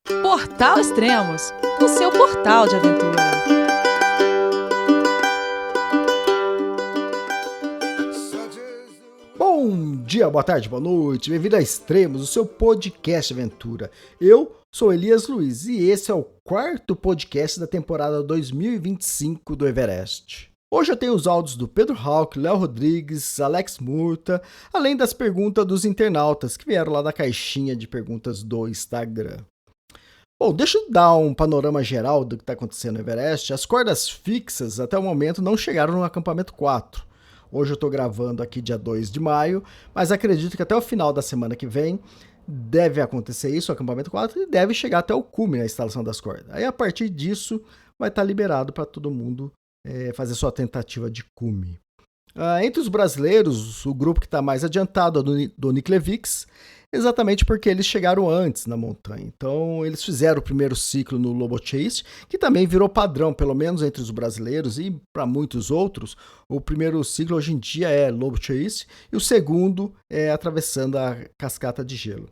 Portal Extremos, o seu portal de aventura. Bom dia, boa tarde, boa noite, bem-vindo a Extremos, o seu podcast de aventura. Eu sou Elias Luiz e esse é o quarto podcast da temporada 2025 do Everest. Hoje eu tenho os áudios do Pedro Hauck, Léo Rodrigues, Alex Murta, além das perguntas dos internautas que vieram lá da caixinha de perguntas do Instagram. Bom, deixa eu dar um panorama geral do que está acontecendo no Everest. As cordas fixas até o momento não chegaram no acampamento 4. Hoje eu estou gravando aqui dia 2 de maio, mas acredito que até o final da semana que vem deve acontecer isso, o acampamento 4, e deve chegar até o cume na instalação das cordas. Aí a partir disso vai estar liberado para todo mundo fazer sua tentativa de cume. Entre os brasileiros, o grupo que está mais adiantado é do Nikleviks, exatamente porque eles chegaram antes na montanha. Então, eles fizeram o primeiro ciclo no Lobo Chase, que também virou padrão, pelo menos entre os brasileiros e para muitos outros. O primeiro ciclo hoje em dia é Lobo Chase e o segundo é atravessando a cascata de gelo.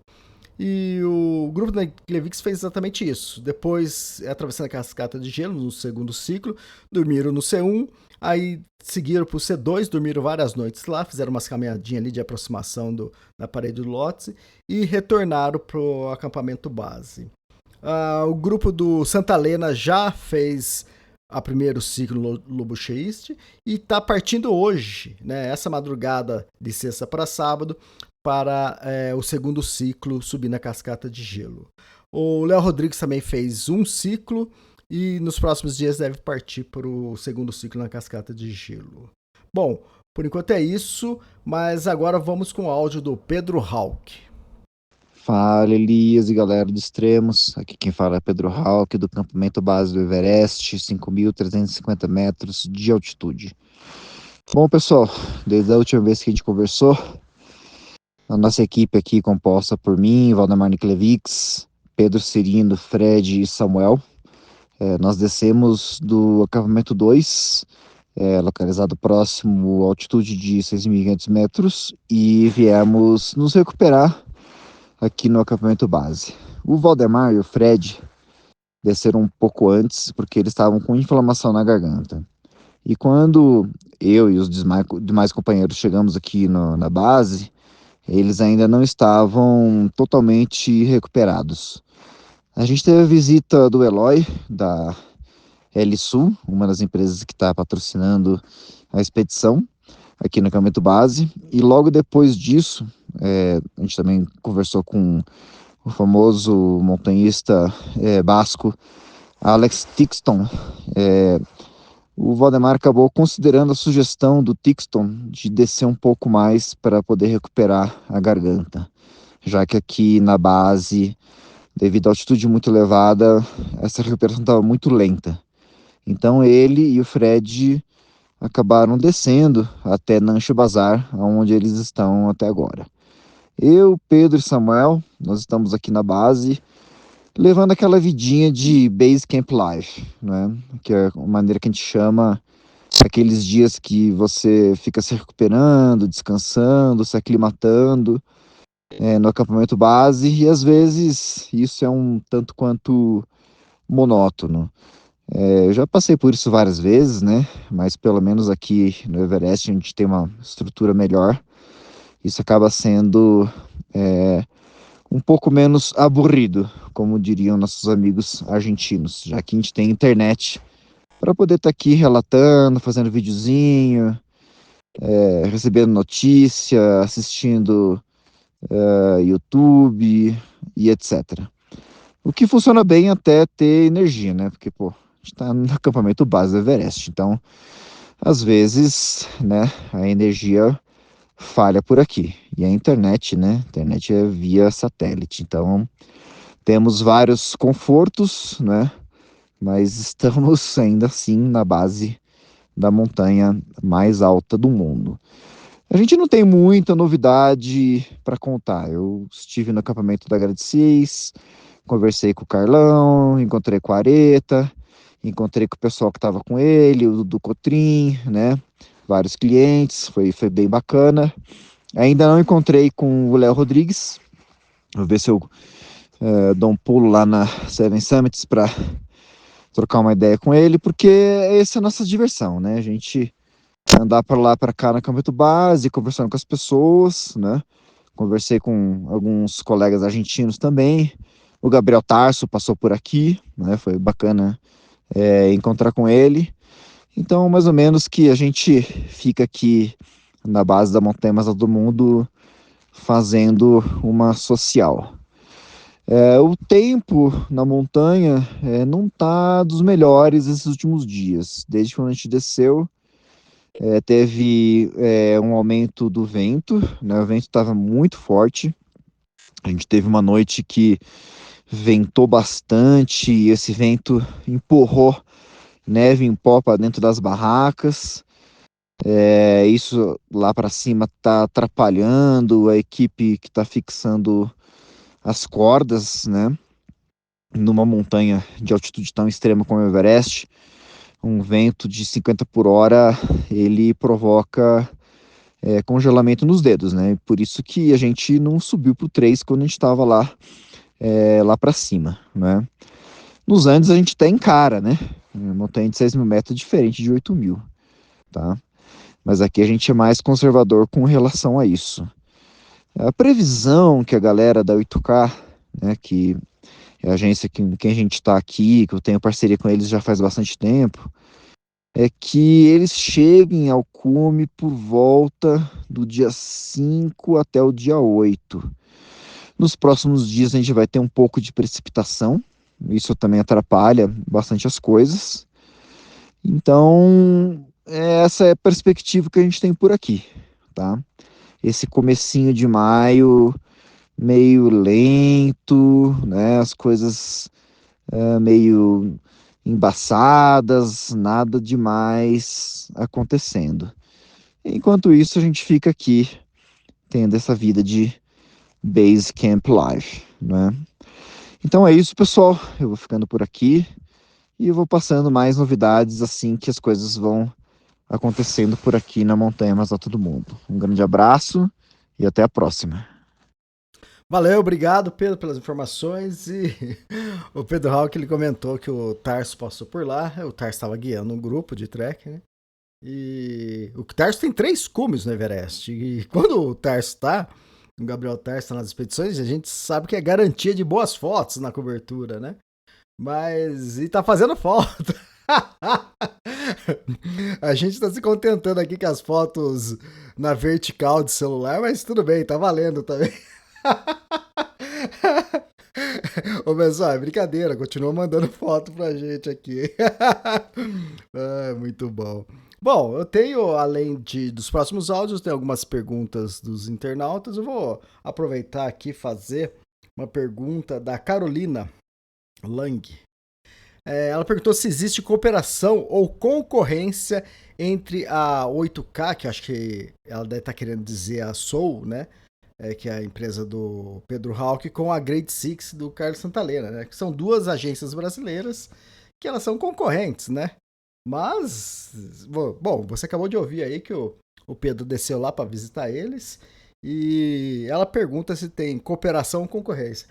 E o grupo da Nikleviks fez exatamente isso. Depois, atravessando a cascata de gelo no segundo ciclo, dormiram no C1, aí seguiram para o C2, dormiram várias noites lá, fizeram umas caminhadinhas ali de aproximação da parede do Lhotse e retornaram para o acampamento base. O grupo do Santa Helena já fez o primeiro ciclo no Lobo Chase e está partindo hoje, né, essa madrugada de sexta para sábado, para o segundo ciclo subir na cascata de gelo. O Léo Rodrigues também fez um ciclo e nos próximos dias deve partir para o segundo ciclo na cascata de gelo. Bom, por enquanto é isso, mas agora vamos com o áudio do Pedro Hauck. Fala, Elias e galera do Extremos, aqui quem fala é Pedro Hauck, do acampamento base do Everest, 5.350 metros de altitude. Bom, pessoal, desde a última vez que a gente conversou, a nossa equipe aqui composta por mim, Valdemar Nikleviks, Pedro Cirino, Fred e Samuel, nós descemos do acampamento 2, localizado próximo à altitude de 6.500 metros, e viemos nos recuperar aqui no acampamento base. O Valdemar e o Fred desceram um pouco antes, porque eles estavam com inflamação na garganta. E quando eu e os demais companheiros chegamos aqui na base, eles ainda não estavam totalmente recuperados. A gente teve a visita do Eloy, da Helisul, uma das empresas que está patrocinando a expedição aqui no acampamento base, e logo depois disso, a gente também conversou com o famoso montanhista basco Alex Tixton. O Valdemar acabou considerando a sugestão do Tixton de descer um pouco mais para poder recuperar a garganta, já que aqui na base, devido à altitude muito elevada, essa recuperação estava muito lenta. Então ele e o Fred acabaram descendo até Nancho Bazar, onde eles estão até agora. Eu, Pedro e Samuel, nós estamos aqui na base, levando aquela vidinha de Base Camp Life, né? Que é a maneira que a gente chama aqueles dias que você fica se recuperando, descansando, se aclimatando no acampamento base, e às vezes isso é um tanto quanto monótono. Eu já passei por isso várias vezes, né? Mas pelo menos aqui no Everest a gente tem uma estrutura melhor. Isso acaba sendo um pouco menos aburrido, como diriam nossos amigos argentinos, já que a gente tem internet para poder estar aqui relatando, fazendo videozinho, recebendo notícia, assistindo YouTube e etc. O que funciona bem até ter energia, né? Porque, pô, a gente tá no acampamento base do Everest, então, às vezes, né, a energia falha por aqui. E a internet, né? A internet é via satélite, então temos vários confortos, né? Mas estamos ainda assim na base da montanha mais alta do mundo. A gente não tem muita novidade para contar. Eu estive no acampamento da Grade 6, conversei com o Carlão, encontrei com a Areta, encontrei com o pessoal que estava com ele, o do Cotrim, né? Vários clientes, foi bem bacana. Ainda não encontrei com o Léo Rodrigues. Vou ver se eu dou um pulo lá na Seven Summits para trocar uma ideia com ele, porque essa é a nossa diversão, né? A gente andar para lá para cá no acampamento base, conversando com as pessoas, né? Conversei com alguns colegas argentinos também. O Gabriel Tarso passou por aqui, né? Foi bacana encontrar com ele. Então, mais ou menos que a gente fica aqui na base da Montanha Mais Alta do Mundo fazendo uma social. O tempo na montanha não tá dos melhores esses últimos dias. Desde quando a gente desceu, teve um aumento do vento, né? O vento estava muito forte. A gente teve uma noite que ventou bastante e esse vento empurrou neve em pó para dentro das barracas. Isso lá para cima está atrapalhando a equipe que está fixando as cordas, né? Numa montanha de altitude tão extrema como o Everest, um vento de 50 por hora, ele provoca congelamento nos dedos, né? Por isso que a gente não subiu para o 3 quando a gente estava lá para cima, né? Nos Andes a gente até encara, né? Uma montanha de 6 mil metros é diferente de 8 mil, tá? Mas aqui a gente é mais conservador com relação a isso. A previsão que a galera da 8K, né, que é a agência com quem a gente está aqui, que eu tenho parceria com eles já faz bastante tempo, é que eles cheguem ao cume por volta do dia 5 até o dia 8. Nos próximos dias a gente vai ter um pouco de precipitação, isso também atrapalha bastante as coisas. Então, essa é a perspectiva que a gente tem por aqui, tá? Esse comecinho de maio meio lento, né? As coisas meio embaçadas, nada demais acontecendo. Enquanto isso, a gente fica aqui tendo essa vida de base camp life, né? Então é isso, pessoal. Eu vou ficando por aqui e eu vou passando mais novidades assim que as coisas vão acontecendo por aqui na Montanha Mais Alta do Mundo. Um grande abraço e até a próxima. Valeu, obrigado, Pedro, pelas informações. E o Pedro Hawk, ele comentou que o Tarso passou por lá. O Tarso estava guiando um grupo de trek, né? E o Tarso tem 3 cumes no Everest. E quando o Tarso tá, o Gabriel Tarso tá nas expedições, a gente sabe que é garantia de boas fotos na cobertura, né? Mas, e tá fazendo falta. A gente tá se contentando aqui com as fotos na vertical de celular, mas tudo bem, tá valendo também. Ô pessoal, é brincadeira, continua mandando foto pra gente aqui. Muito bom. Bom, eu tenho, além dos próximos áudios, tem algumas perguntas dos internautas. Eu vou aproveitar aqui e fazer uma pergunta da Carolina Lang. Ela perguntou se existe cooperação ou concorrência entre a 8K, que eu acho que ela deve estar querendo dizer a Soul, né? Que é a empresa do Pedro Hawk, com a Grade 6 do Carlos Santalena, né? Que são 2 agências brasileiras que elas são concorrentes, né? Mas, bom, você acabou de ouvir aí que o Pedro desceu lá para visitar eles e ela pergunta se tem cooperação ou concorrência.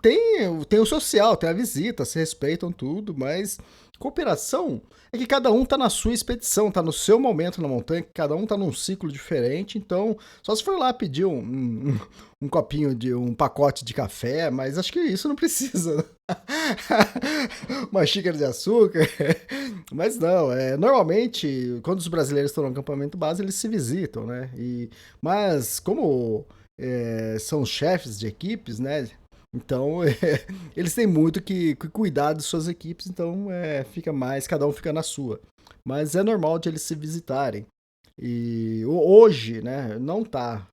Tem o social, tem a visita, se respeitam tudo, mas cooperação é que cada um tá na sua expedição, tá no seu momento na montanha, cada um tá num ciclo diferente, então só se for lá pedir um copinho de um pacote de café, mas acho que isso não precisa. Uma xícara de açúcar. Mas não, normalmente quando os brasileiros estão no acampamento base, eles se visitam, né? Mas como são chefes de equipes, né? Então, eles têm muito que cuidar de suas equipes, então fica mais, cada um fica na sua. Mas é normal de eles se visitarem. E hoje, né, não tá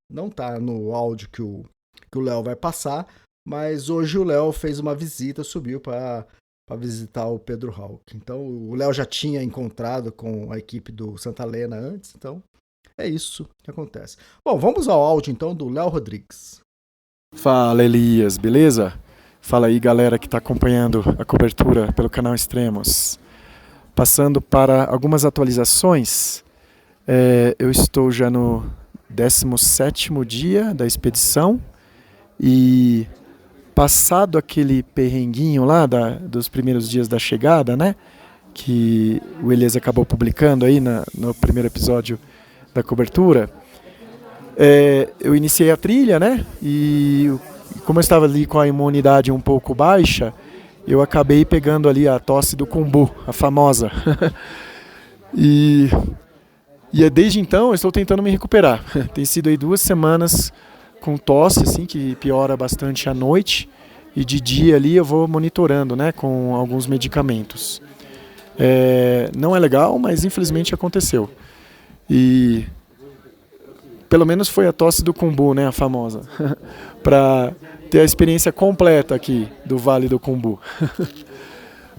no áudio que o Léo vai passar, mas hoje o Léo fez uma visita, subiu para visitar o Pedro Hawk. Então, o Léo já tinha encontrado com a equipe do Santalena antes, então é isso que acontece. Bom, vamos ao áudio então do Léo Rodrigues. Fala Elias, beleza? Fala aí galera que está acompanhando a cobertura pelo canal Extremos. Passando para algumas atualizações, eu estou já no 17º dia da expedição e passado aquele perrenguinho lá dos primeiros dias da chegada, né? Que o Elias acabou publicando aí no primeiro episódio da cobertura, eu iniciei a trilha, né? E como eu estava ali com a imunidade um pouco baixa, eu acabei pegando ali a tosse do cumbu, a famosa. E desde então eu estou tentando me recuperar. Tem sido aí 2 semanas com tosse, assim, que piora bastante à noite. E de dia ali eu vou monitorando, né, com alguns medicamentos. Não é legal, mas infelizmente aconteceu. E pelo menos foi a tosse do cumbu, né, a famosa, para ter a experiência completa aqui do Vale do Cumbu.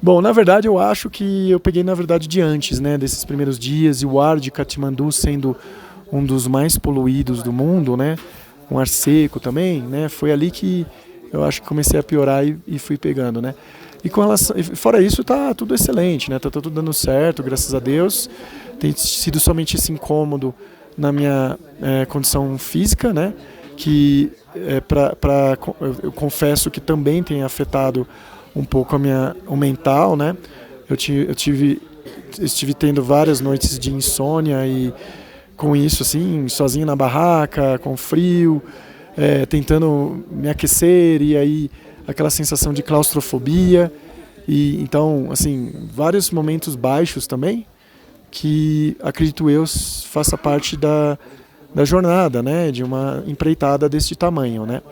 Bom, na verdade eu acho que eu peguei na verdade de antes, né, desses primeiros dias, e o ar de Katmandu sendo um dos mais poluídos do mundo, né, um ar seco também, né, foi ali que eu acho que comecei a piorar e fui pegando, né. E com relação, fora isso tá tudo excelente, né, tá tudo dando certo, graças a Deus. Tem sido somente esse incômodo na minha condição física, né, que eu confesso que também tem afetado um pouco o mental, né. Eu estive tendo várias noites de insônia e com isso assim, sozinho na barraca, com frio, tentando me aquecer, e aí aquela sensação de claustrofobia, e então assim, vários momentos baixos também, que acredito eu faça parte da jornada, né, de uma empreitada desse tamanho, né.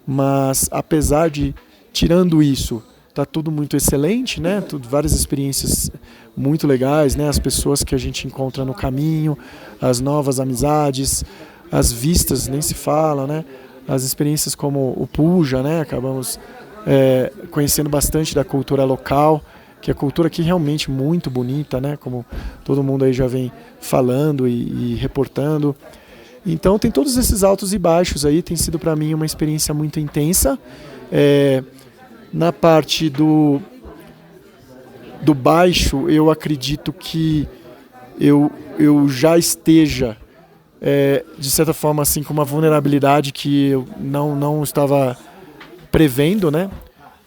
Mas apesar de, tirando isso, tá tudo muito excelente, né, várias experiências muito legais, né, as pessoas que a gente encontra no caminho, as novas amizades, as vistas nem se fala, né, as experiências como o Puja, né, acabamos conhecendo bastante da cultura local, que é a cultura aqui realmente muito bonita, né, como todo mundo aí já vem falando e reportando. Então tem todos esses altos e baixos aí, tem sido para mim uma experiência muito intensa. Na parte do baixo, eu acredito que eu já esteja, de certa forma, assim, com uma vulnerabilidade que eu não estava prevendo, né?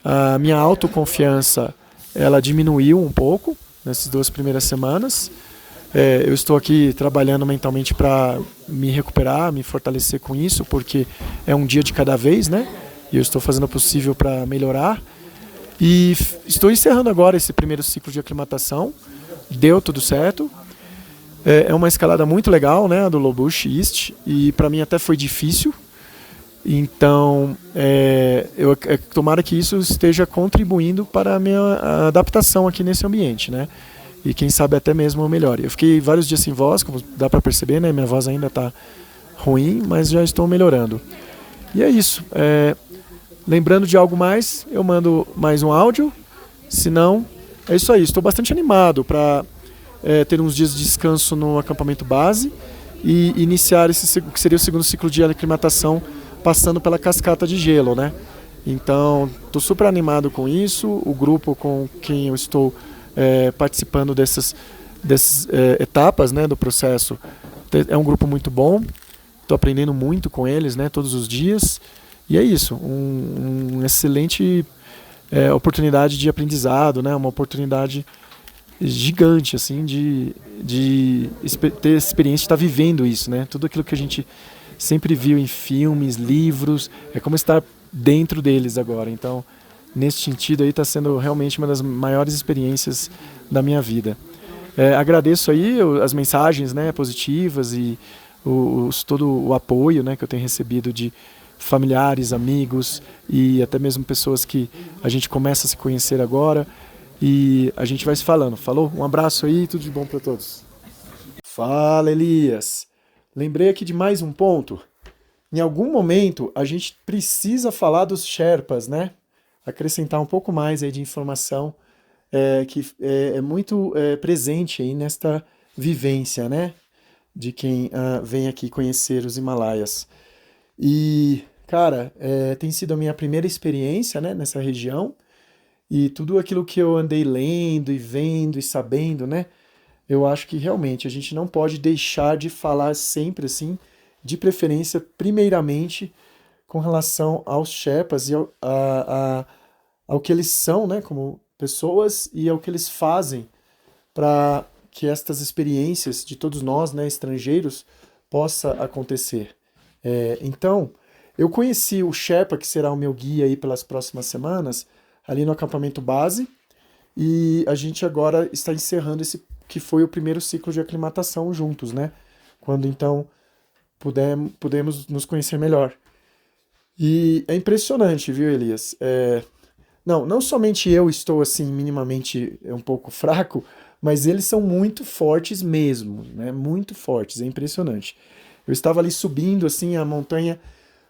A minha autoconfiança, ela diminuiu um pouco nessas 2 primeiras semanas. Eu estou aqui trabalhando mentalmente para me recuperar, me fortalecer com isso, porque é um dia de cada vez, né? E eu estou fazendo o possível para melhorar. E estou encerrando agora esse primeiro ciclo de aclimatação. Deu tudo certo. É uma escalada muito legal, né, a do Lobuche East, e para mim até foi difícil. Então, tomara que isso esteja contribuindo para a minha adaptação aqui nesse ambiente, né? E quem sabe até mesmo melhor. Eu fiquei vários dias sem voz, como dá para perceber, né? Minha voz ainda está ruim, mas já estou melhorando. E é isso. Lembrando de algo mais, eu mando mais um áudio. Se não, é isso aí. Estou bastante animado para ter uns dias de descanso no acampamento base e iniciar esse que seria o segundo ciclo de aclimatação, passando pela cascata de gelo, né? Então, estou super animado com isso. O grupo com quem eu estou participando dessas etapas, né, do processo, é um grupo muito bom. Estou aprendendo muito com eles, né, todos os dias. E é isso, um excelente oportunidade de aprendizado, né, uma oportunidade gigante, assim, de ter experiência de estar vivendo isso, né? Tudo aquilo que a gente sempre viu em filmes, livros, é como estar dentro deles agora. Então, nesse sentido aí, está sendo realmente uma das maiores experiências da minha vida. Agradeço aí as mensagens, né, positivas e todo o apoio, né, que eu tenho recebido de familiares, amigos e até mesmo pessoas que a gente começa a se conhecer agora, e a gente vai se falando. Falou? Um abraço aí, tudo de bom para todos. Fala, Elias. Lembrei aqui de mais um ponto. Em algum momento a gente precisa falar dos Sherpas, né? Acrescentar um pouco mais aí de informação que é muito presente aí nesta vivência, né? De quem vem aqui conhecer os Himalaias. E, cara, tem sido a minha primeira experiência, né, nessa região, e tudo aquilo que eu andei lendo e vendo e sabendo, né, eu acho que realmente a gente não pode deixar de falar sempre assim, de preferência, primeiramente, com relação aos Sherpas e ao que eles são, né, como pessoas e ao que eles fazem para que estas experiências de todos nós, né, estrangeiros, possa acontecer. Então, eu conheci o Sherpa, que será o meu guia aí pelas próximas semanas, ali no acampamento base, e a gente agora está encerrando esse que foi o primeiro ciclo de aclimatação juntos, né? Quando então pudemos nos conhecer melhor. E é impressionante, viu, Elias? Não somente eu estou assim minimamente um pouco fraco, mas eles são muito fortes mesmo, né? Muito fortes, é impressionante. Eu estava ali subindo assim a montanha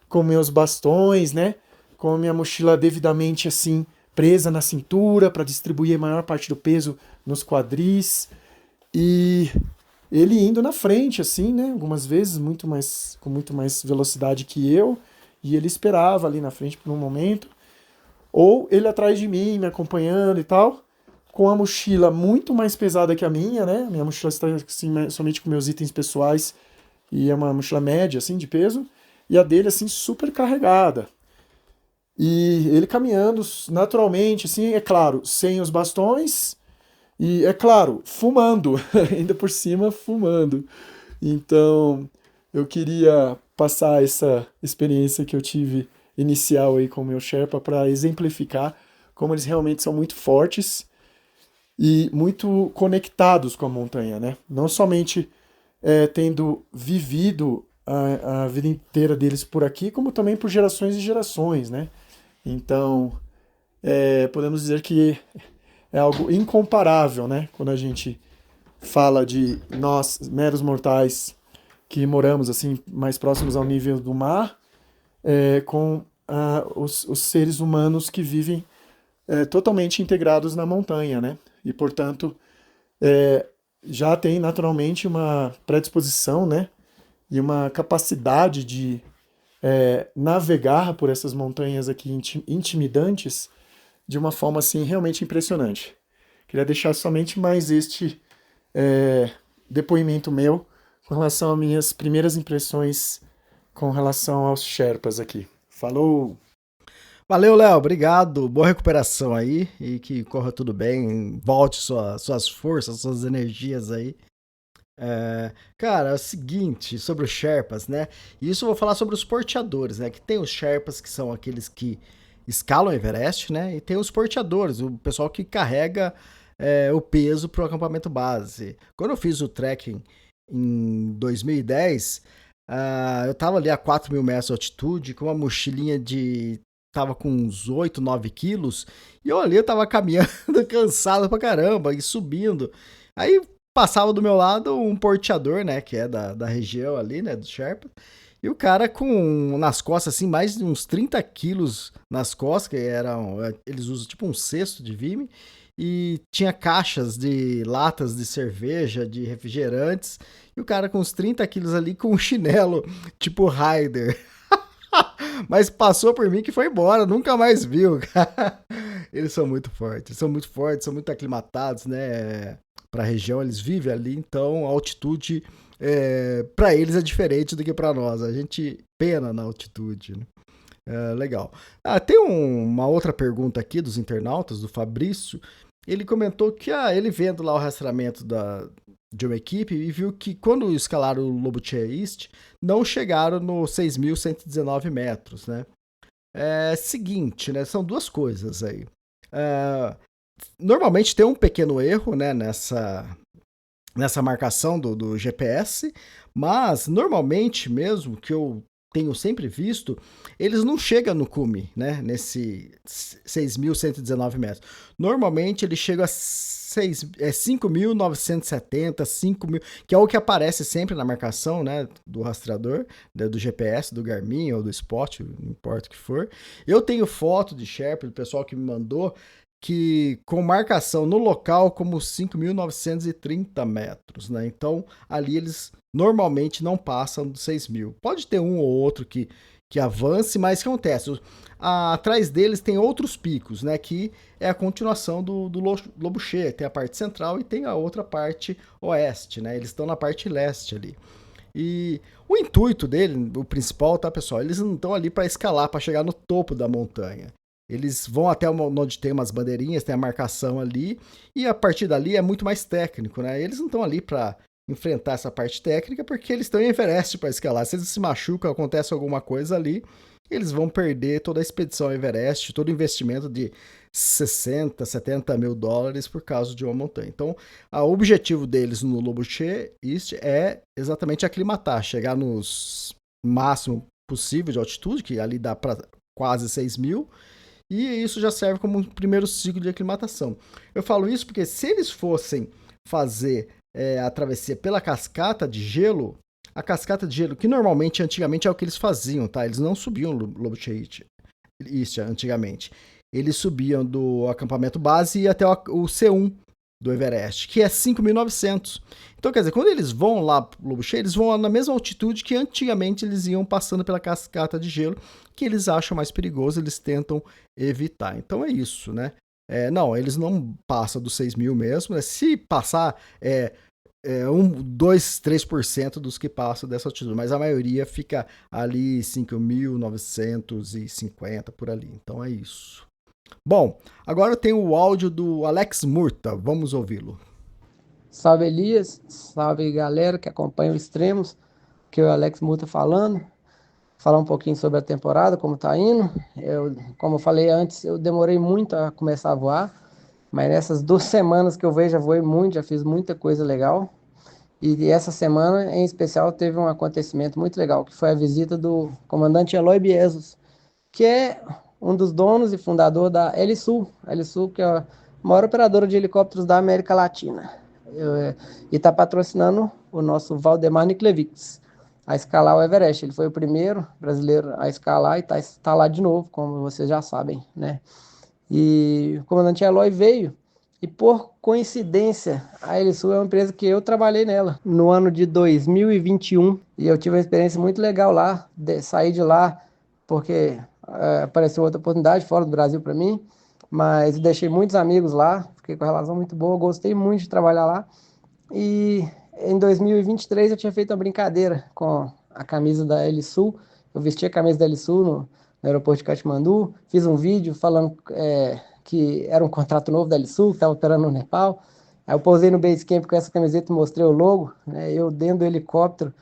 com meus bastões, né? Com a minha mochila devidamente assim presa na cintura para distribuir a maior parte do peso nos quadris e ele indo na frente assim, né? Algumas vezes com muito mais velocidade que eu, e ele esperava ali na frente por um momento, ou ele atrás de mim, me acompanhando e tal, com a mochila muito mais pesada que a minha, né? Minha mochila está assim, somente com meus itens pessoais e é uma mochila média assim de peso, e a dele assim super carregada. E ele caminhando naturalmente, assim, é claro, sem os bastões e, é claro, fumando, ainda por cima fumando. Então, eu queria passar essa experiência que eu tive inicial aí com o meu Sherpa para exemplificar como eles realmente são muito fortes e muito conectados com a montanha, né? Não somente tendo vivido a vida inteira deles por aqui, como também por gerações e gerações, né? Então, podemos dizer que é algo incomparável, né? Quando a gente fala de nós, meros mortais, que moramos assim mais próximos ao nível do mar, com os seres humanos que vivem totalmente integrados na montanha, né? E, portanto, já tem naturalmente uma predisposição, né? E uma capacidade de navegar por essas montanhas aqui intimidantes de uma forma assim realmente impressionante. Queria deixar somente mais este depoimento meu com relação às minhas primeiras impressões com relação aos Sherpas aqui. Falou! Valeu, Léo, obrigado. Boa recuperação aí e que corra tudo bem. Volte suas forças, suas energias aí. Cara, é o seguinte, sobre os Sherpas, né? Isso eu vou falar sobre os porteadores, né? Que tem os Sherpas, que são aqueles que escalam o Everest, né? E tem os porteadores, o pessoal que carrega o peso para o acampamento base. Quando eu fiz o trekking em 2010, eu tava ali a 4.000 metros de altitude, com uma mochilinha tava com uns 8, 9 quilos, e eu tava caminhando cansado pra caramba, e subindo. Aí passava do meu lado um porteador, né, que é da região ali, né, do Sherpa, e o cara nas costas, assim, mais de uns 30 quilos nas costas, que eles usam tipo um cesto de vime, e tinha caixas de latas de cerveja, de refrigerantes, e o cara com uns 30 quilos ali com um chinelo, tipo Raider. Mas passou por mim que foi embora, nunca mais viu, cara. Eles são muito fortes, são muito aclimatados, né? Pra região, eles vivem ali, então a altitude pra eles é diferente do que pra nós. A gente pena na altitude, né? Legal. Tem uma outra pergunta aqui dos internautas, do Fabrício. Ele comentou que ele vendo lá o rastreamento de uma equipe e viu que quando escalaram o Lobuche East, não chegaram no 6.119 metros, né? Seguinte, né? São duas coisas aí. Normalmente tem um pequeno erro, né, nessa marcação do GPS, mas normalmente mesmo, que eu tenho sempre visto, eles não chegam no cume, né, nesse 6.119 metros. Normalmente eles chegam a 5.970, 5.000, que é o que aparece sempre na marcação, né, do rastreador, do GPS, do Garmin ou do Spot, não importa o que for. Eu tenho foto de Sherpa, do pessoal que me mandou, que com marcação no local como 5.930 metros, né? Então, ali eles normalmente não passam dos 6.000. Pode ter um ou outro que avance, mas o que acontece? Atrás deles tem outros picos, né? Que é a continuação do Lobuche. Tem a parte central e tem a outra parte oeste, né? Eles estão na parte leste ali. E o intuito dele, o principal, tá, pessoal? Eles não estão ali para escalar, para chegar no topo da montanha. Eles vão até onde tem umas bandeirinhas, tem a marcação ali, e a partir dali é muito mais técnico, né? Eles não estão ali para enfrentar essa parte técnica porque eles estão em Everest para escalar. Se eles se machucam, acontece alguma coisa ali, eles vão perder toda a expedição Everest, todo o investimento de 60, 70 mil dólares por causa de uma montanha. Então, o objetivo deles no Lobuche East é exatamente aclimatar, chegar nos máximo possível de altitude, que ali dá para quase 6 mil, e isso já serve como um primeiro ciclo de aclimatação. Eu falo isso porque se eles fossem fazer a travessia pela cascata de gelo, a cascata de gelo, que normalmente, antigamente, é o que eles faziam, tá? Eles não subiam Lobuche East antigamente. Eles subiam do acampamento base e até o C1 do Everest, que é 5.900. Então, quer dizer, quando eles vão lá pro Lobuche, eles vão na mesma altitude que antigamente eles iam passando pela cascata de gelo, que eles acham mais perigoso, eles tentam evitar. Então é isso, né? Não, eles não passam dos 6 mil mesmo, né? Se passar, 2, 3% dos que passam dessa altitude, mas a maioria fica ali 5.950 por ali. Então é isso. Bom, agora eu tenho o áudio do Alex Murta, vamos ouvi-lo. Salve Elias, salve galera que acompanha o Extremos, que é o Alex Murta falando. Falar um pouquinho sobre a temporada, como tá indo. Como eu falei antes, eu demorei muito a começar a voar, mas nessas 2 semanas que eu vejo, já voei muito, já fiz muita coisa legal. E essa semana, em especial, teve um acontecimento muito legal, que foi a visita do comandante Eloy Biezos, que é um dos donos e fundador da Helisul, que é a maior operadora de helicópteros da América Latina. E está patrocinando o nosso Valdemar Niklevich a escalar o Everest. Ele foi o primeiro brasileiro a escalar e está lá de novo, como vocês já sabem, né? E o comandante Eloy veio, e por coincidência, a Helisul é uma empresa que eu trabalhei nela no ano de 2021, e eu tive uma experiência muito legal lá, saí de lá porque apareceu outra oportunidade fora do Brasil para mim, mas deixei muitos amigos lá, fiquei com uma relação muito boa, gostei muito de trabalhar lá. E em 2023 eu tinha feito uma brincadeira com a camisa da Helisul. Eu vesti a camisa da Helisul no aeroporto de Katmandu, fiz um vídeo falando que era um contrato novo da Helisul, que estava operando no Nepal. Aí eu pousei no Basecamp com essa camiseta e mostrei o logo, né, eu dentro do helicóptero,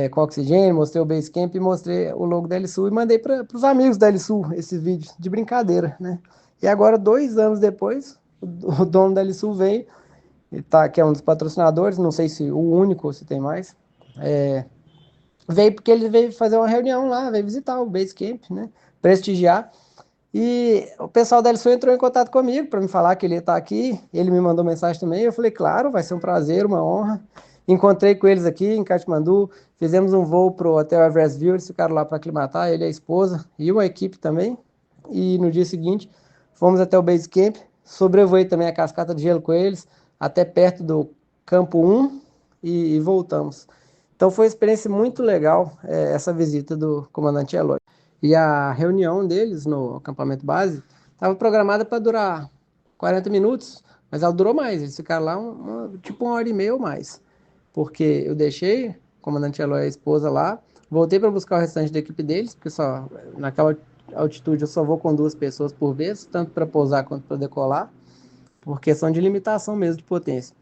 com oxigênio, mostrei o Basecamp e mostrei o logo da Helisul e mandei para os amigos da Helisul esse vídeo de brincadeira, né? E agora, 2 anos depois, o dono da Helisul veio, que é um dos patrocinadores, não sei se o único ou se tem mais, veio porque ele veio fazer uma reunião lá, veio visitar o Basecamp, né? Prestigiar. E o pessoal da Helisul entrou em contato comigo para me falar que ele ia estar aqui. Ele me mandou mensagem também. Eu falei, claro, vai ser um prazer, uma honra. Encontrei com eles aqui em Katmandu, fizemos um voo para o Hotel Everest View, eles ficaram lá para aclimatar, ele e a esposa e uma equipe também. E no dia seguinte fomos até o Basecamp, sobrevoei também a cascata de gelo com eles, até perto do campo 1 e voltamos. Então foi uma experiência muito legal essa visita do comandante Eloy. E a reunião deles no acampamento base estava programada para durar 40 minutos, mas ela durou mais, eles ficaram lá tipo 1h30 ou mais. Porque eu deixei o comandante Eloy e a esposa lá, voltei para buscar o restante da equipe deles, porque naquela altitude eu só vou com 2 pessoas por vez, tanto para pousar quanto para decolar, por questão de limitação mesmo de potência.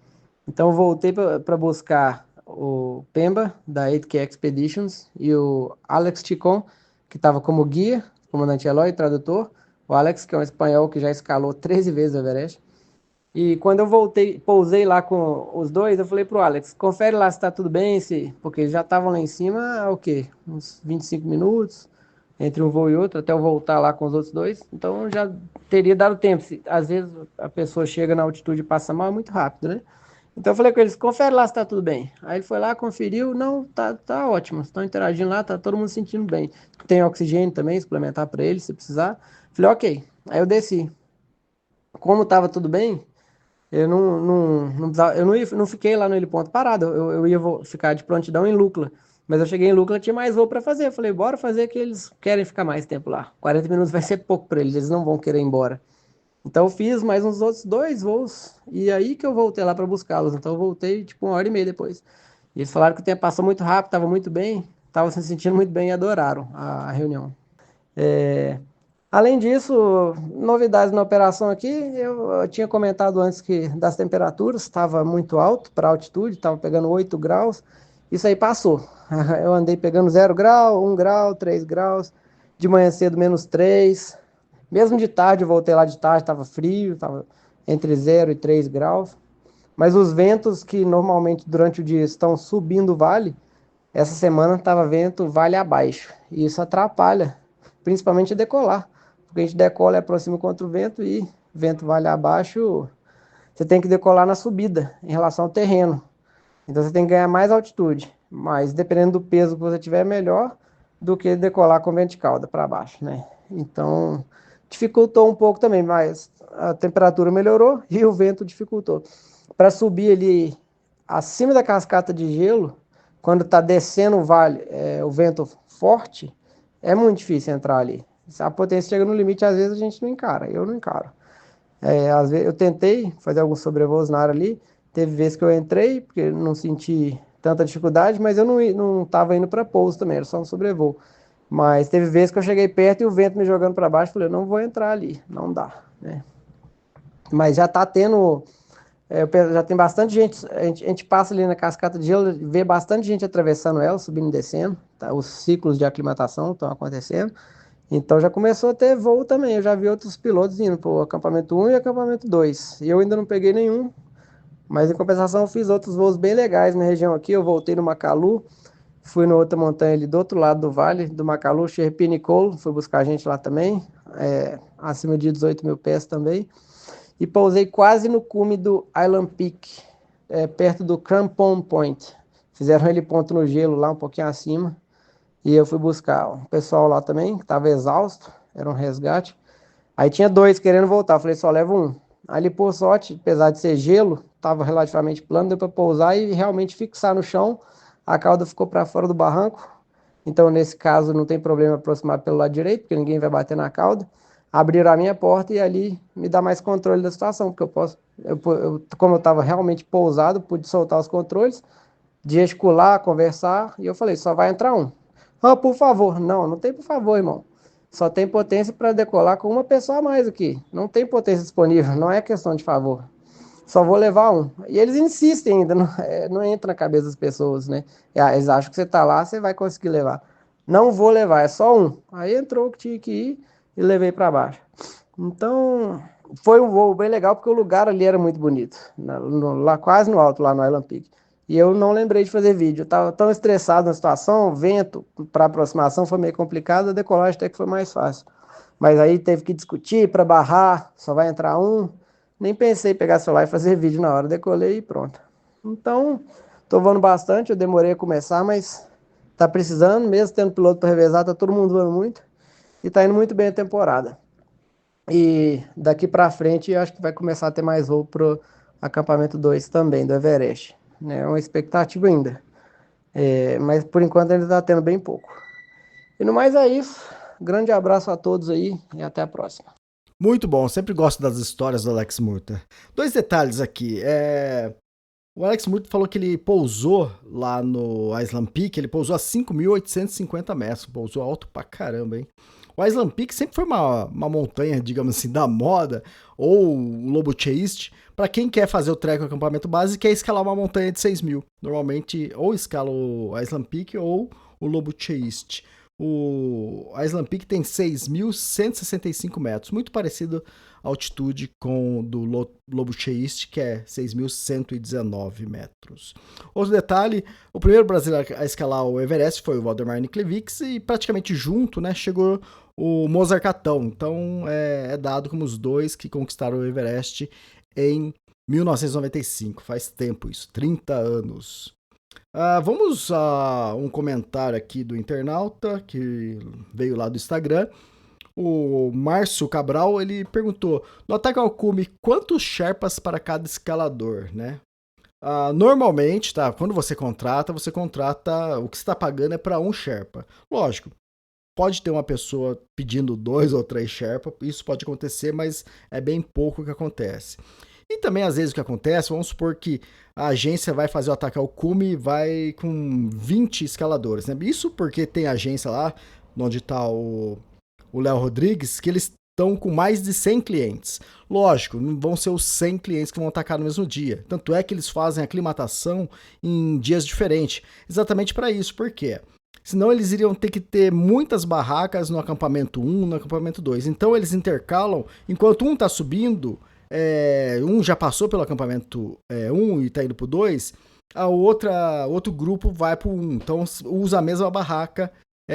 Então eu voltei para buscar o Pemba, da 8K Expeditions, e o Alex Chicon, que estava como guia, comandante Eloy e tradutor, o Alex, que é um espanhol que já escalou 13 vezes o Everest. E quando eu voltei, pousei lá com os dois, eu falei pro Alex, confere lá se tá tudo bem, porque já estavam lá em cima, o quê? Uns 25 minutos, entre um voo e outro, até eu voltar lá com os outros 2. Então já teria dado tempo. Às vezes a pessoa chega na altitude e passa mal, é muito rápido, né? Então eu falei com eles, confere lá se tá tudo bem. Aí ele foi lá, conferiu, não, tá ótimo, estão interagindo lá, tá todo mundo se sentindo bem. Tem oxigênio também, suplementar para eles, se precisar. Falei, ok. Aí eu desci. Como tava tudo bem, eu não fiquei lá no heliponto parado, eu ia ficar de prontidão em Lukla. Mas eu cheguei em Lukla, tinha mais voo para fazer. Eu falei, bora fazer que eles querem ficar mais tempo lá. 40 minutos vai ser pouco para eles não vão querer ir embora. Então eu fiz mais uns outros 2 voos, e aí que eu voltei lá para buscá-los. Então eu voltei tipo 1h30 depois. E eles falaram que o tempo passou muito rápido, estava muito bem, estavam se sentindo muito bem e adoraram a reunião. Além disso, novidades na operação aqui, eu tinha comentado antes que das temperaturas, estava muito alto para altitude, estava pegando 8 graus, isso aí passou. Eu andei pegando 0 grau, 1 grau, 3 graus, de manhã cedo menos 3, mesmo de tarde, eu voltei lá de tarde, estava frio, estava entre 0 e 3 graus, mas os ventos que normalmente durante o dia estão subindo o vale, essa semana estava vento vale abaixo, e isso atrapalha, principalmente decolar. Porque a gente decola e aproxima contra o vento e vento vale abaixo, você tem que decolar na subida em relação ao terreno. Então você tem que ganhar mais altitude, mas dependendo do peso que você tiver, é melhor do que decolar com vento de cauda para baixo, né? Então dificultou um pouco também, mas a temperatura melhorou e o vento dificultou. Para subir ali acima da cascata de gelo, quando está descendo o vale, o vento forte, é muito difícil entrar ali. Se a potência chega no limite, às vezes a gente não encara, eu não encaro. Às vezes eu tentei fazer alguns sobrevoos na área ali, teve vezes que eu entrei, porque não senti tanta dificuldade, mas eu não estava indo para pouso também, era só um sobrevoo. Mas teve vezes que eu cheguei perto e o vento me jogando para baixo, falei, eu não vou entrar ali, não dá, né? Mas já está tendo, já tem bastante gente, a gente passa ali na cascata de gelo, vê bastante gente atravessando ela, subindo e descendo, tá? Os ciclos de aclimatação estão acontecendo. Então já começou a ter voo também. Eu já vi outros pilotos indo para o acampamento 1 e acampamento 2. E eu ainda não peguei nenhum, mas em compensação eu fiz outros voos bem legais na região aqui. Eu voltei no Makalu, fui na outra montanha ali do outro lado do vale do Makalu, Sherpinicolo, fui buscar gente lá também, acima de 18 mil pés também. E pousei quase no cume do Island Peak, perto do Crampon Point. Fizeram heliponto no gelo lá, um pouquinho acima. E eu fui buscar o pessoal lá também, que estava exausto, era um resgate. Aí tinha 2 querendo voltar, eu falei, só levo 1. Ali, por sorte, apesar de ser gelo, estava relativamente plano, deu para pousar e realmente fixar no chão. A cauda ficou para fora do barranco, então nesse caso não tem problema aproximar pelo lado direito, porque ninguém vai bater na cauda. Abriram a minha porta e ali me dá mais controle da situação, porque como eu estava realmente pousado, pude soltar os controles, gesticular, conversar, e eu falei, só vai entrar 1. Ah, por favor. Não, não tem por favor, irmão. Só tem potência para decolar com uma pessoa a mais aqui. Não tem potência disponível, não é questão de favor. Só vou levar 1. E eles insistem ainda, não entra na cabeça das pessoas, né? Eles acham que você tá lá, você vai conseguir levar. Não vou levar, é só 1. Aí entrou que tinha que ir e levei para baixo. Então, foi um voo bem legal, porque o lugar ali era muito bonito. Lá quase no alto, lá no Island Peak. E eu não lembrei de fazer vídeo. Eu estava tão estressado na situação, vento para aproximação foi meio complicado, a decolagem até que foi mais fácil. Mas aí teve que discutir para barrar, só vai entrar 1. Nem pensei em pegar celular e fazer vídeo na hora, decolei e pronto. Então, tô voando bastante, eu demorei a começar, mas tá precisando, mesmo tendo piloto para revezar, tá todo mundo voando muito. E tá indo muito bem a temporada. E daqui para frente, eu acho que vai começar a ter mais voo pro acampamento 2 também, do Everest. É uma expectativa ainda. Mas por enquanto ainda está tendo bem pouco. E no mais é isso. Grande abraço a todos aí e até a próxima. Muito bom, sempre gosto das histórias do Alex Murta. 2 detalhes aqui. O Alex Murta falou que ele pousou lá no Island Peak, ele pousou a 5.850 metros, pousou alto pra caramba, hein? O Island Peak sempre foi uma montanha, digamos assim, da moda, ou o Lobo Chase, para quem quer fazer o trek no acampamento base e quer escalar uma montanha de 6.000. Normalmente, ou escala o Island Peak ou o Lobo Chase. O Island Peak tem 6.165 metros, muito parecido a altitude com o do Lobo Chase, que é 6.119 metros. Outro detalhe, o primeiro brasileiro a escalar o Everest foi o Valdemar Niklevics e praticamente junto, né, chegou o Mozart Catão. Então é dado como os 2 que conquistaram o Everest em 1995, faz tempo isso, 30 anos. Vamos a um comentário aqui do internauta que veio lá do Instagram. O Márcio Cabral, ele perguntou: no ataque ao cume, quantos Sherpas para cada escalador, né? Normalmente, tá? Quando você contrata, o que você está pagando é para 1 Sherpa. Lógico, pode ter uma pessoa pedindo 2 ou 3 Sherpa, isso pode acontecer, mas é bem pouco que acontece. E também, às vezes, o que acontece, vamos supor que a agência vai fazer o ataque ao cume e vai com 20 escaladores, né? Isso porque tem agência lá, onde está o Léo Rodrigues, que eles estão com mais de 100 clientes. Lógico, não vão ser os 100 clientes que vão atacar no mesmo dia. Tanto é que eles fazem a aclimatação em dias diferentes. Exatamente para isso. Por quê? Senão eles iriam ter que ter muitas barracas no acampamento 1, no acampamento 2. Então eles intercalam, enquanto um está subindo, um já passou pelo acampamento 1 e está indo para o 2, outro grupo vai para o 1. Então usa a mesma barraca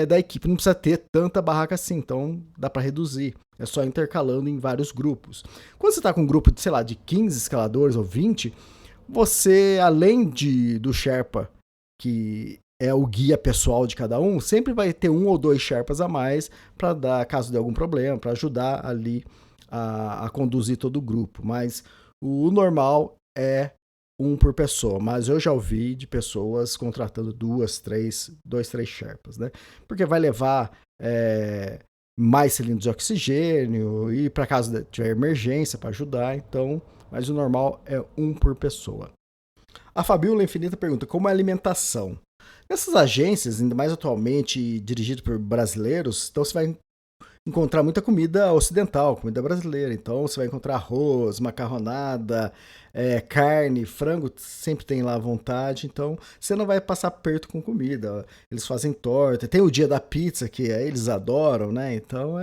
da equipe. Não precisa ter tanta barraca assim, então dá para reduzir. É só intercalando em vários grupos. Quando você está com um grupo de, sei lá, de 15 escaladores ou 20, você, além do Sherpa, que é o guia pessoal de cada um, sempre vai ter 1 ou 2 Sherpas a mais para dar, caso de algum problema, para ajudar ali a conduzir todo o grupo. Mas o normal é 1 por pessoa, mas eu já ouvi de pessoas contratando 2, 3 Sherpas, né? Porque vai levar mais cilindros de oxigênio e para caso tiver emergência para ajudar, então, mas o normal é 1 por pessoa. A Fabiola Infinita pergunta, como é a alimentação? Nessas agências, ainda mais atualmente dirigidas por brasileiros, então você vai encontrar muita comida ocidental, comida brasileira. Então você vai encontrar arroz, macarronada, carne, frango, sempre tem lá à vontade. Então você não vai passar perto com comida. Eles fazem torta. Tem o dia da pizza, que eles adoram, né? Então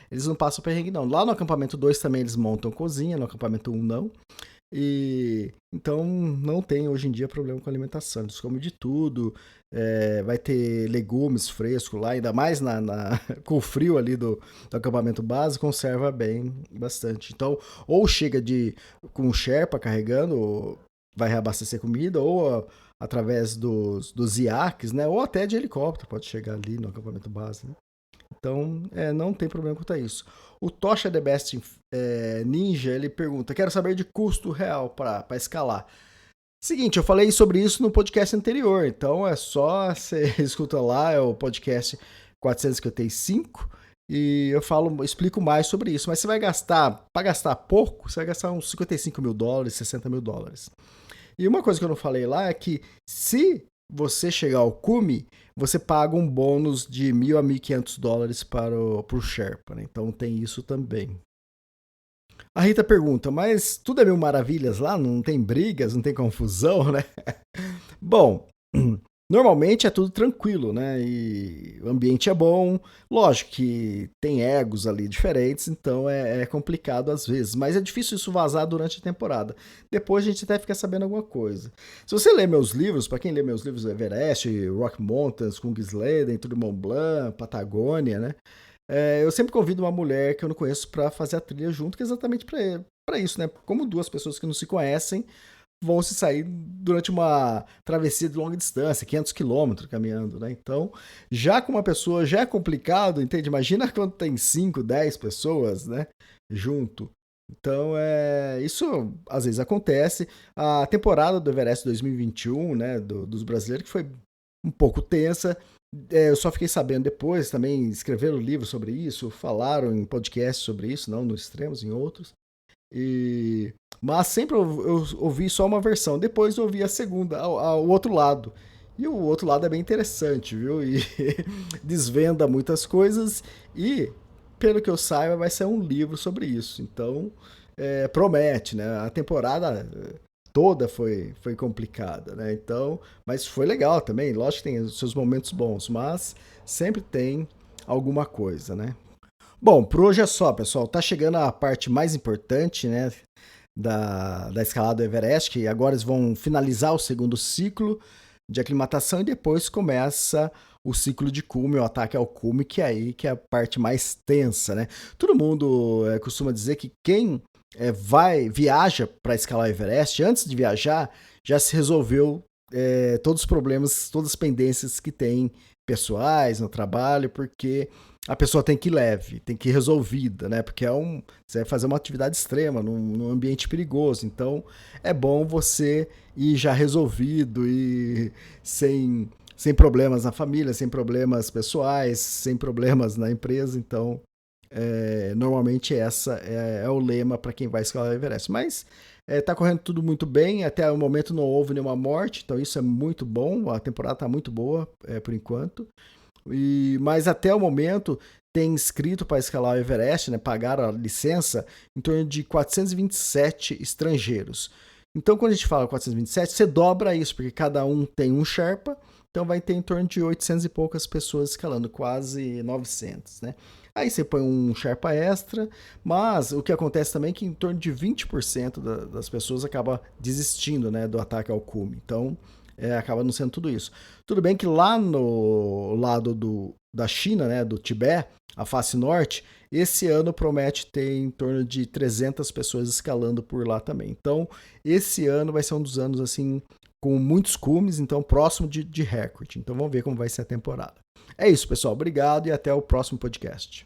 eles não passam perrengue, não. Lá no acampamento 2 também eles montam cozinha, no acampamento 1 não. E então não tem hoje em dia problema com alimentação, eles comem de tudo, vai ter legumes frescos lá, ainda mais com o frio ali do acampamento base, conserva bem bastante. Então, ou chega com o Sherpa carregando, vai reabastecer comida, ou através dos iaques, né? Ou até de helicóptero, pode chegar ali no acampamento base, né? Então, não tem problema quanto a isso. O Tosha The Best Ninja, ele pergunta, quero saber de custo real para escalar. Seguinte, eu falei sobre isso no podcast anterior, então é só você escuta lá, é o podcast 455, e eu explico mais sobre isso. Mas você vai gastar, para gastar pouco, você vai gastar uns $55 mil, $60 mil. E uma coisa que eu não falei lá é que se você chegar ao cume, você paga um bônus de $1.000 a $1.500 para o Sherpa, né? Então tem isso também. A Rita pergunta, mas tudo é mil maravilhas lá? Não tem brigas, não tem confusão, né? Bom, normalmente é tudo tranquilo, né? E o ambiente é bom. Lógico que tem egos ali diferentes, então é complicado às vezes. Mas é difícil isso vazar durante a temporada. Depois a gente até fica sabendo alguma coisa. Se você ler meus livros, para quem lê meus livros do Everest, Rock Mountains, Kungsleden, Tour de Mont Blanc, Patagônia, né? Eu sempre convido uma mulher que eu não conheço para fazer a trilha junto, que é exatamente para isso, né? Como 2 pessoas que não se conhecem vão se sair durante uma travessia de longa distância, 500 quilômetros caminhando, né? Então, já com uma pessoa já é complicado, entende? Imagina quando tem 5, 10 pessoas, né? Junto. Então, isso às vezes acontece. A temporada do Everest 2021, né? Dos brasileiros, que foi um pouco tensa. Eu só fiquei sabendo depois, também escreveram livro sobre isso, falaram em podcast sobre isso, não nos extremos, em outros. Mas sempre eu ouvi só uma versão, depois eu ouvi a segunda, o outro lado. E o outro lado é bem interessante, viu? E desvenda muitas coisas e, pelo que eu saiba, vai ser um livro sobre isso. Então, promete, né? A temporada toda foi complicada, né? Então, mas foi legal também. Lógico que tem os seus momentos bons, mas sempre tem alguma coisa, né? Bom, por hoje é só, pessoal. Tá chegando a parte mais importante, né? Da escalada do Everest, que agora eles vão finalizar o segundo ciclo de aclimatação e depois começa o ciclo de cume, o ataque ao cume, que é a parte mais tensa, né? Todo mundo costuma dizer que quem viaja para escalar o Everest, antes de viajar, já se resolveu todos os problemas, todas as pendências que tem pessoais no trabalho, porque a pessoa tem que ir leve, tem que ir resolvida, né? Porque você vai fazer uma atividade extrema, num ambiente perigoso. Então, é bom você ir já resolvido e sem problemas na família, sem problemas pessoais, sem problemas na empresa. Então, normalmente essa é o lema para quem vai escalar o Everest. Mas tá correndo tudo muito bem, até o momento não houve nenhuma morte, então isso é muito bom, a temporada está muito boa por enquanto. Mas até o momento tem inscrito para escalar o Everest, né, pagaram a licença, em torno de 427 estrangeiros. Então, quando a gente fala 427, você dobra isso, porque cada um tem um Sherpa, então vai ter em torno de 800 e poucas pessoas escalando, quase 900, né? Aí você põe um Sherpa extra, mas o que acontece também é que em torno de 20% das pessoas acaba desistindo, né, do ataque ao cume. Então, acaba não sendo tudo isso. Tudo bem que lá no lado da China, né, do Tibete, a face norte, esse ano promete ter em torno de 300 pessoas escalando por lá também. Então, esse ano vai ser um dos anos assim com muitos cumes, então próximo de recorde. Então, vamos ver como vai ser a temporada. É isso, pessoal. Obrigado e até o próximo podcast.